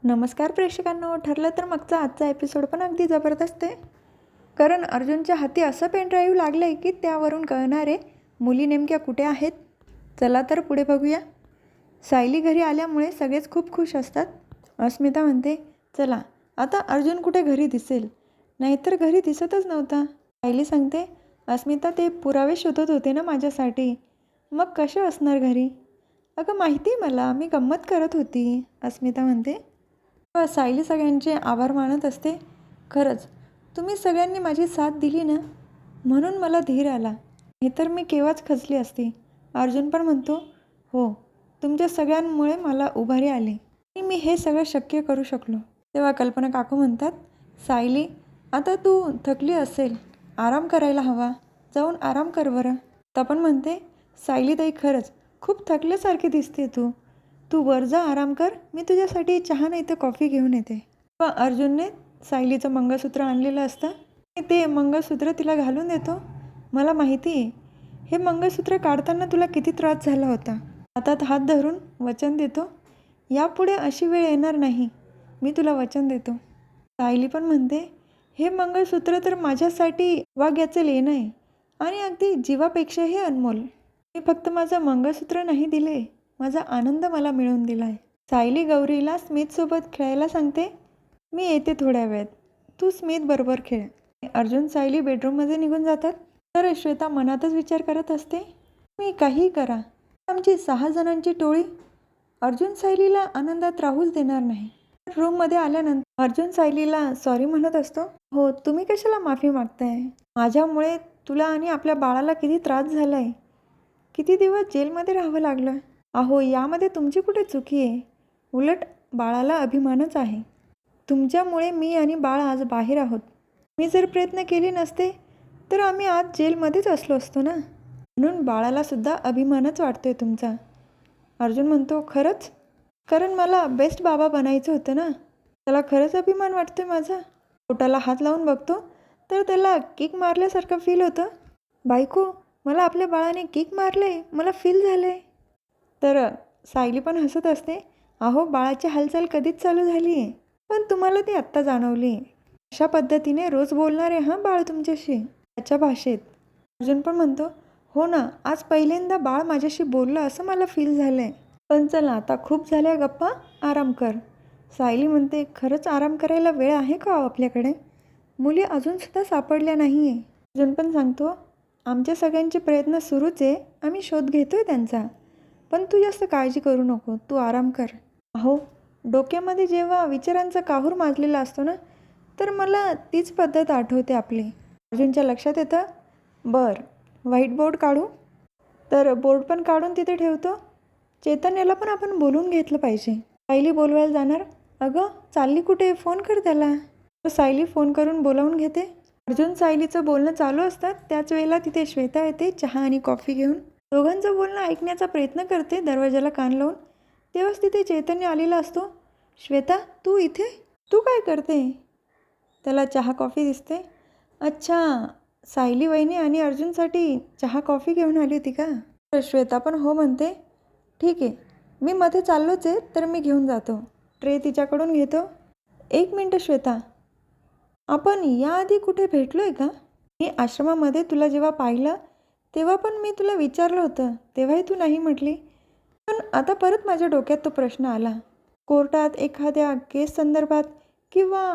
नमस्कार प्रेक्षकांनो. ठरलं तर मागचा आजचा एपिसोड पण अगदी जबरदस्त आहे. कारण अर्जुनच्या हाती असं पेन ड्राईव्ह लागलं आहे की त्यावरून कळणार आहे मुली नेमक्या कुठे आहेत. चला तर पुढे बघूया. सायली घरी आल्यामुळे सगळेच खूप खुश असतात. अस्मिता म्हणते, चला आता अर्जुन कुठे घरी दिसेल, नाहीतर घरी दिसतच नव्हता. सायली सांगते, अस्मिता ते पुरावे शोधत होते ना माझ्यासाठी, मग कसे असणार घरी. अगं माहिती मला, मी गंमत करत होती, अस्मिता म्हणते. सायली सगळ्यांचे आभार मानत असते. खरंच तुम्ही सगळ्यांनी माझी साथ दिली ना, म्हणून मला धीर आला, नाहीतर मी केव्हाच खचली असती. अर्जुन पण म्हणतो, हो तुमच्या सगळ्यांमुळे मला उभारी आली आणि मी हे सगळं शक्य करू शकलो. तेव्हा कल्पना काकू म्हणतात, सायली आता तू थकली असेल, आराम करायला हवा, जाऊन आराम कर बरं. आता पण म्हणते, सायली ताई खरंच खूप थकल्यासारखी दिसते तू, तू वर जा आराम कर, मी तुझ्यासाठी चहा नाही तर कॉफी घेऊन येते. पण अर्जुनने सायलीचं मंगळसूत्र आणलेलं असतं, ते मंगळसूत्र तिला घालून देतो. मला माहिती आहे हे मंगळसूत्र काढताना तुला किती त्रास झाला होता. हातात हात धरून वचन देतो, यापुढे अशी वेळ येणार नाही, मी तुला वचन देतो. सायली पण म्हणते, हे मंगळसूत्र तर माझ्यासाठी वाघ्याचं लेणं आहे आणि अगदी जीवापेक्षाही अनमोल. मी फक्त माझं मंगळसूत्र नाही दिले, माझा आनंद मला मिळवून दिला आहे. सायली गौरीला स्मितसोबत खेळायला सांगते, मी येते थोड्या वेळात, तू स्मित बरोबर खेळ. अर्जुन सायली बेडरूममध्ये निघून जातात. तर श्वेता मनातच विचार करत असते, मी काहीही करा, आमची 6 जणांची टोळी अर्जुन सायलीला आनंदात राहूच देणार नाही. रूममध्ये आल्यानंतर अर्जुन सायलीला सॉरी म्हणत असतो. हो तुम्ही कशाला माफी मागताय, माझ्यामुळे तुला आणि आपल्या बाळाला किती त्रास झाला आहे, किती दिवस जेलमध्ये राहावं लागलं. अहो यामध्ये तुमची कुठे चुकी आहे, उलट बाळाला अभिमानच आहे. तुमच्यामुळे मी आणि बाळ आज बाहेर आहोत. मी जर प्रयत्न केले नसते तर आम्ही आज जेलमध्येच असलो असतो ना, म्हणून बाळालासुद्धा अभिमानच वाटतोय तुमचा. अर्जुन म्हणतो, खरंच, कारण मला बेस्ट बाबा बनायचं होतं ना, त्याला खरंच अभिमान वाटतोय माझा. पोटाला हात लावून बघतो तर त्याला किक मारल्यासारखं फील होतं. बायको, मला आपल्या बाळाने किक मारले, मला फील झाले. तर सायली पण हसत असते, अहो बाळाची हालचाल कधीच चालू झाली आहे, पण तुम्हाला ती आत्ता जाणवली. अशा पद्धतीने रोज बोलणार आहे हां बाळ तुमच्याशी, त्याच्या भाषेत. अर्जुन पण म्हणतो, हो ना, आज पहिल्यांदा बाळ माझ्याशी बोललं असं मला फील झालं आहे. पण चला आता खूप झाल्या गप्पा, आराम कर. सायली म्हणते, खरंच आराम करायला वेळ आहे का आपल्याकडे, मुली अजूनसुद्धा सापडल्या नाही आहे. अर्जुन पण सांगतो, आमच्या सगळ्यांचे प्रयत्न सुरूच आहे, आम्ही शोध घेतोय त्यांचा, पण तू जास्त काळजी करू नको, तू आराम कर. अहो डोक्यामध्ये जेव्हा विचारांचा काहूर माजलेला असतो ना, तर मला तीच पद्धत आठवते आपली. अर्जुनच्या लक्षात येतं, बरं व्हाईट बोर्ड काढू. तर बोर्ड पण काढून तिथे ठेवतो. चैतन्याला पण आपण बोलून घेतलं पाहिजे. सायली बोलवायला जाणार, अगं चालली कुठे, फोन कर त्याला. तर सायली फोन करून बोलावून घेते. अर्जुन सायलीचं बोलणं चालू असतात, त्याच वेळेला तिथे श्वेता येते चहा आणि कॉफी घेऊन. दोघांचं बोलणं ऐकण्याचा प्रयत्न करते दरवाजाला कान लावून. तेव्हाच तिथे चैतन्य आलेला असतो. श्वेता तू इथे, तू काय करते. त्याला चहा कॉफी दिसते. अच्छा, सायली वहिनी आणि अर्जुनसाठी चहा कॉफी घेऊन आली होती का. तर श्वेता पण हो म्हणते, ठीक आहे, मी मध्ये चाललोच आहे, तर मी घेऊन जातो. ट्रे तिच्याकडून घेतो. 1 मिनटं श्वेता, आपण याआधी कुठे भेटलो आहे का. मी आश्रमामध्ये तुला जेव्हा पाहिलं तेव्हा पण मी तुला विचारलं होतं, तेव्हाही तू नाही म्हटली. पण आता परत माझ्या डोक्यात तो प्रश्न आला. कोर्टात एखाद्या केस संदर्भात किंवा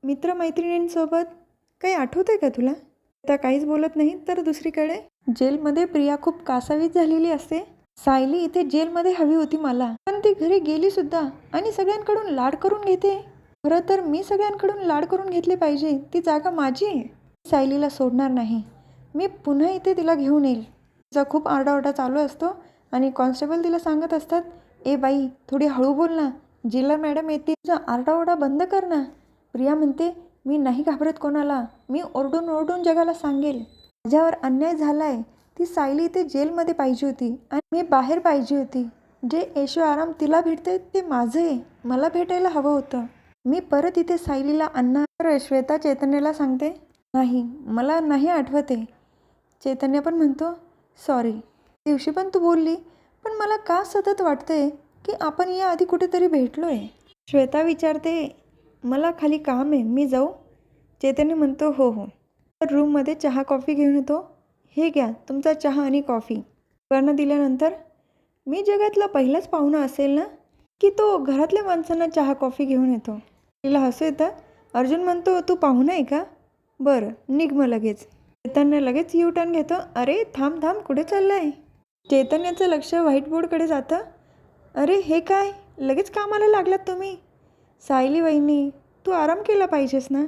मित्रमैत्रिणींसोबत काही आठवतं आहे का तुला. त्या काहीच बोलत नाही. तर दुसरीकडे जेलमध्ये प्रिया खूप कासावीस झालेली असते. सायली इथे जेलमध्ये हवी होती मला, पण ती घरी गेलीसुद्धा आणि सगळ्यांकडून लाड करून घेते. खरं तर मी सगळ्यांकडून लाड करून घेतले पाहिजे, ती जागा माझी आहे. सायलीला सोडणार नाही, मी पुन्हा इथे तिला घेऊन येईल. तिचा खूप आरडाओरडा चालू असतो आणि कॉन्स्टेबल तिला सांगत असतात, ए बाई थोडी हळू बोल ना, जिल्हा मॅडम येते, तुझा आरडाओरडा बंद कर ना. प्रिया म्हणते, मी नाही घाबरत कोणाला, मी ओरडून ओरडून जगाला सांगेल. माझ्यावर अन्याय झाला आहे, ती सायली इथे जेलमध्ये पाहिजे होती आणि मी बाहेर पाहिजे होती. जे ऐशो आराम तिला भेटते ते माझं आहे, मला भेटायला हवं होतं. मी परत इथे सायलीला आणणार. श्वेता चैतन्याला सांगते, नाही मला नाही आठवते. चैतन्य पण म्हणतो, सॉरी, दिवशी पण तू बोलली, पण मला का सतत वाटतंय की आपण याआधी कुठेतरी भेटलो आहे. श्वेता विचारते, मला खाली काम आहे, मी जाऊ? चैतन्य म्हणतो, हो हो. तर रूममध्ये चहा कॉफी घेऊन येतो. हे घ्या तुमचा चहा आणि कॉफी. दोघांना दिल्यानंतर, मी जगातला पहिलाच पाहुणा असेल ना की तो घरातल्या माणसांना चहा कॉफी घेऊन येतो. तिला हसू येतं. अर्जुन म्हणतो, तू पाहुणा आहे का? बरं निघ मग लगेच. चैतन्य लगेच यू टर्न घेतो. अरे थांब थांब, कुठे चाललं आहे? चैतन्याचं लक्ष व्हाईटबोर्डकडे जातं. अरे हे काय, लगेच कामाला लागलात तुम्ही? सायली वहिनी, तू आराम केला पाहिजेस ना.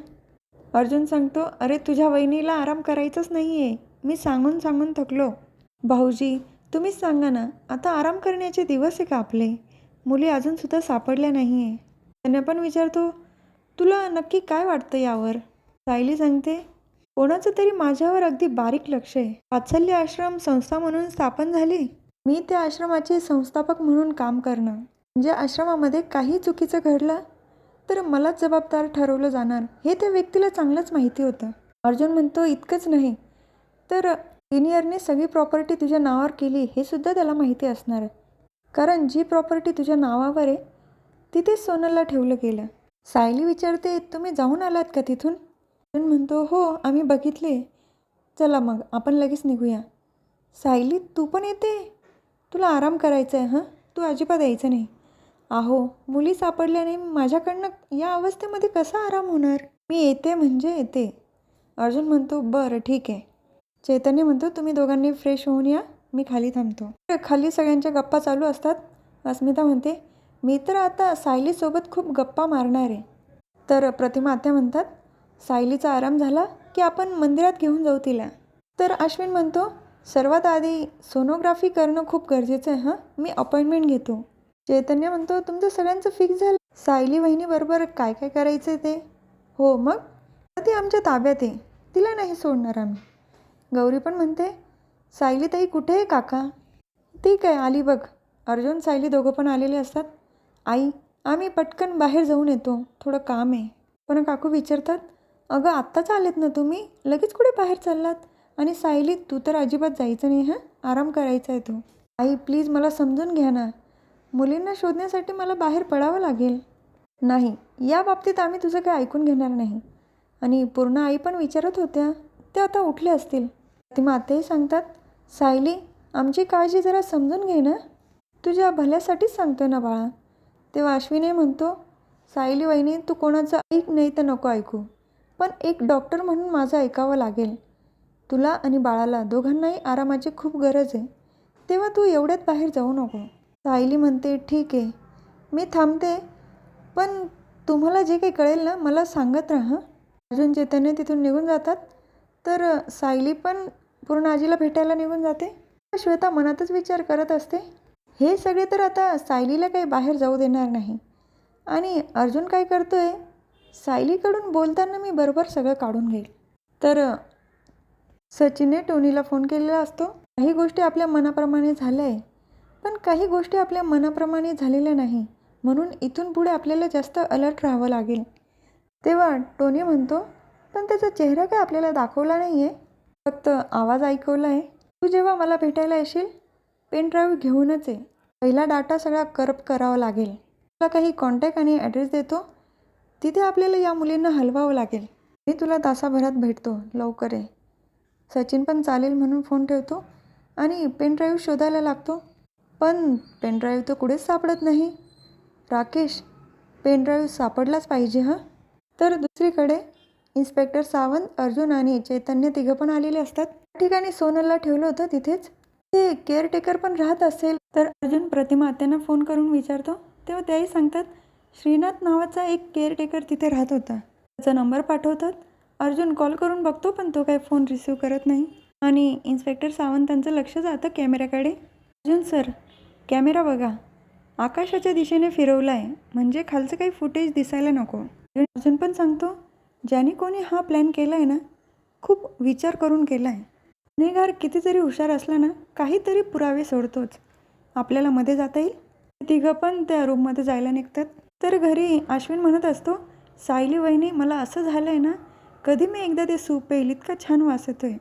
अर्जुन सांगतो, अरे तुझ्या वहिनीला आराम करायचाच नाही आहे, मी सांगून सांगून थकलो. भाऊजी तुम्हीच सांगा ना, आता आराम करण्याचे दिवस आहे का आपले? मुली अजूनसुद्धा सापडल्या नाही आहे. त्यांना पण विचारतो, तुला नक्की काय वाटतं यावर? सायली सांगते, कोणाचं तरी माझ्यावर अगदी बारीक लक्ष आहे. वात्सल्य आश्रम संस्था म्हणून स्थापन झाली. मी त्या आश्रमाचे संस्थापक म्हणून काम करणं म्हणजे आश्रमामध्ये काही चुकीचं घडलं तर मलाच जबाबदार ठरवलं जाणार हे त्या व्यक्तीला चांगलंच माहिती होतं. अर्जुन म्हणतो, इतकंच नाही तर सिनियरने सगळी प्रॉपर्टी तुझ्या नावावर केली हे सुद्धा त्याला माहिती असणार आहे. कारण जी प्रॉपर्टी तुझ्या नावावर आहे तिथेच सोनलला ठेवलं गेलं. सायली विचारते, तुम्ही जाऊन आलात का तिथून? अर्जुन म्हणतो, हो आम्ही बघितले. चला मग आपण लगेच निघूया. सायली तू पण येते? तुला आराम करायचा आहे हां, तू अजिबात यायचं नाही. अहो मुली सापडल्याने माझ्याकडनं या अवस्थेमध्ये कसा आराम होणार? मी येते म्हणजे येते. अर्जुन म्हणतो, बरं ठीक आहे. चैतन्य म्हणतो, तुम्ही दोघांनी फ्रेश होऊन या, मी खाली थांबतो. खाली सगळ्यांच्या गप्पा चालू असतात. अस्मिता म्हणते, मी तर आता सायलीसोबत खूप गप्पा मारणार आहे. तर प्रतिमा आत्या म्हणतात, सायलीचा आराम झाला की आपण मंदिरात घेऊन जाऊ तिला. तर अश्विन म्हणतो, सर्वात आधी सोनोग्राफी करणं खूप गरजेचं आहे हां, मी अपॉइंटमेंट घेतो. चैतन्य म्हणतो, तुमचं सगळ्यांचं फिक्स झालं? सायली वहिनीबरोबर काय काय करायचं ते? हो मग ती आमच्या ताब्यात आहे, तिला नाही सोडणार आम्ही. गौरी पण म्हणते, सायली ताई कुठे आहे काका? ठीक आहे आली बघ. अर्जुन सायली दोघं पण आलेले असतात. आई आम्ही पटकन बाहेर जाऊन येतो, थोडं काम आहे. पण काकू विचारतात, अगं आत्ताच आलेत ना तुम्ही, लगेच कुठे बाहेर चाललात? आणि सायली तू तर अजिबात जायचं नाही हां, आराम करायचा आहे तो. आई प्लीज मला समजून घ्या ना, मुलींना शोधण्यासाठी मला बाहेर पडावं लागेल. नाही या बाबतीत आम्ही तुझं काही ऐकून घेणार नाही. आणि पूर्ण आई पण विचारत होत्या, त्या आता उठल्या असतील. ती मातेही सांगतात, सायली आमची काळजी जरा समजून घे ना, तुझ्या भल्यासाठीच सांगतो ना बाळा. तेव्हा अश्विनी म्हणतो, सायली वहिनी तू कोणाचं ऐक नाही तर नको ऐकू, पण एक डॉक्टर म्हणून माझं ऐकावं लागेल. तुला आणि बाळाला दोघांनाही आरामाची खूप गरज आहे, तेव्हा तू एवढ्यात बाहेर जाऊ नको. सायली म्हणते, ठीक आहे मी थांबते, पण तुम्हाला जे काही कळेल ना मला सांगत राहा. अर्जुन चैतन्य तिथून निघून जातात. तर सायली पण पूर्ण आजीला भेटायला निघून जाते. श्वेता मनातच विचार करत असते, हे सगळे तर आता सायलीला काही बाहेर जाऊ देणार नाही. आणि अर्जुन काय करतोय, सायलीकडून बोलताना मी बरोबर सगळं काढून घेईल. तर सचिनने टोनीला फोन केलेला असतो. काही गोष्टी आपल्या मनाप्रमाणे झाल्या आहे, पण काही गोष्टी आपल्या मनाप्रमाणे झालेल्या नाही, म्हणून इथून पुढे आपल्याला जास्त अलर्ट राहावं लागेल. तेव्हा टोनी म्हणतो, पण त्याचा चेहरा काय आपल्याला दाखवला नाही आहे, फक्त आवाज ऐकवला आहे. तू जेव्हा मला भेटायला येशील पेन ड्राईव्ह घेऊनच आहे. पहिला डाटा सगळा करप्ट करावा लागेल. तुला काही कॉन्टॅक्ट आणि ॲड्रेस देतो, तिथे आपल्याला या मुलींना हलवावं लागेल. मी तुला तासाभरात भेटतो, लवकर आहे. सचिन पण चालेल म्हणून फोन ठेवतो आणि पेन ड्राईव्ह शोधायला लागतो. पण पेन ड्राईव्ह तर कुठेच सापडत नाही. राकेश पेन ड्राईव्ह सापडलाच पाहिजे हां. तर दुसरीकडे इन्स्पेक्टर सावंत, अर्जुन आणि चैतन्य तिघं पण आलेले असतात. त्या ठिकाणी सोनलला ठेवलं होतं तिथेच ते केअरटेकर पण राहत असेल. तर अर्जुन प्रतिमा आत्यांना फोन करून विचारतो. तेव्हा त्याही सांगतात, श्रीनाथ नावाचा एक केअरटेकर तिथे राहत होता, त्याचा नंबर पाठवतात. अर्जुन कॉल करून बघतो पण तो काही फोन रिसीव करत नाही. आणि इन्स्पेक्टर सावंतांचं लक्ष जातं कॅमेऱ्याकडे. अर्जुन सर कॅमेरा बघा, आकाशाच्या दिशेने फिरवला आहे, म्हणजे खालचं काही फुटेज दिसायला नको. अर्जुन पण सांगतो, ज्याने कोणी हा प्लॅन केला आहे ना खूप विचार करून केला आहे. गुन्हेगार किती जरी हुशार असला ना काहीतरी पुरावे सोडतोच. आपल्याला मध्ये जाता येईल. तिघं पण त्या रूममध्ये जायला निघतात. तर घरी अश्विन म्हणत असतो, सायली वहिनी मला असं झालं आहे ना, कधी मी एकदा ते सूप पेल, इतका छान वास येतोय.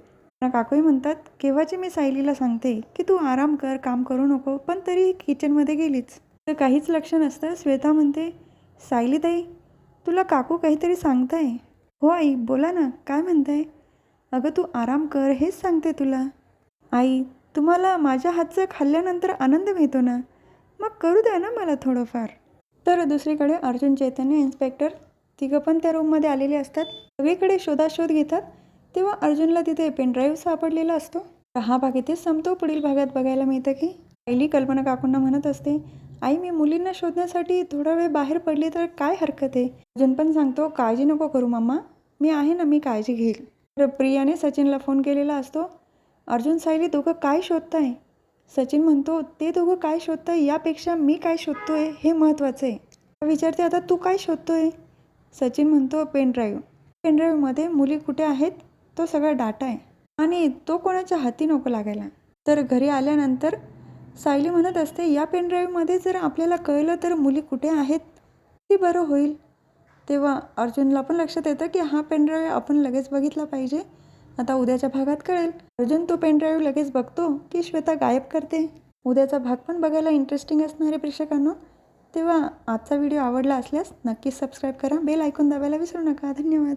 काकूही म्हणतात, केव्हाची मी सायलीला सांगते की तू आराम कर, काम करू नको, पण तरी किचनमध्ये गेलीच. तर काहीच लक्ष नसतं. श्वेता म्हणते, सायलीताई, तुला काकू काहीतरी सांगताय. हो आई, बोला ना, काय म्हणताय? अगं तू आराम कर, हेच सांगते तुला. आई, तुम्हाला माझ्या हातचं खाल्ल्यानंतर आनंद मिळतो ना, मग करू द्या ना मला थोडंफार. तर दुसरीकडे अर्जुन, चैतन्य, इन्स्पेक्टर तिघं पण त्या रूममध्ये आलेले असतात. सगळीकडे शोधाशोध घेतात. तेव्हा अर्जुनला तिथे पेनड्राईव्ह सापडलेला असतो. हा भाग इथेच संपतो. पुढील भागात बघायला मिळतं की सायली कल्पना काकूंना म्हणत असते, आई मी मुलींना शोधण्यासाठी थोडा वेळ बाहेर पडली तर काय हरकत आहे. अर्जुन पण सांगतो, काळजी नको करू मम्मा, मी आहे ना, मी काळजी घेईल. तर प्रियाने सचिनला फोन केलेला असतो. अर्जुन, सायली दोघं काय शोधताय? सचिन म्हणतो, ते दोघं काय शोधताय यापेक्षा मी काय शोधतोय हे महत्त्वाचं आहे. विचारते, आता तू काय शोधतोय? सचिन म्हणतो, पेनड्राईव्ह. पेनड्राईव्हमध्ये मुली कुठे आहेत तो सगळा डाटा आहे आणि तो कोणाच्या हाती नको लागायला. तर घरी आल्यानंतर सायली म्हणत असते, या पेनड्राईव्हमध्ये जर आपल्याला कळलं तर मुली कुठे आहेत ती बरं होईल. तेव्हा अर्जुनला पण लक्षात येतं की हा पेनड्राईव्ह आपण लगेच बघितला पाहिजे. आता उद्याच्या भागात कळेल. अर्जुन तो पेनड्राईव्ह लगेच बघतो की श्वेता गायब करते. उद्याचा भाग पण बघायला इंटरेस्टिंग असणार आहे प्रेक्षकांनो. तेव्हा आजचा व्हिडिओ आवडला असल्यास नक्कीच सबस्क्राईब करा. बेल आयकॉन दाबायला विसरू नका. धन्यवाद.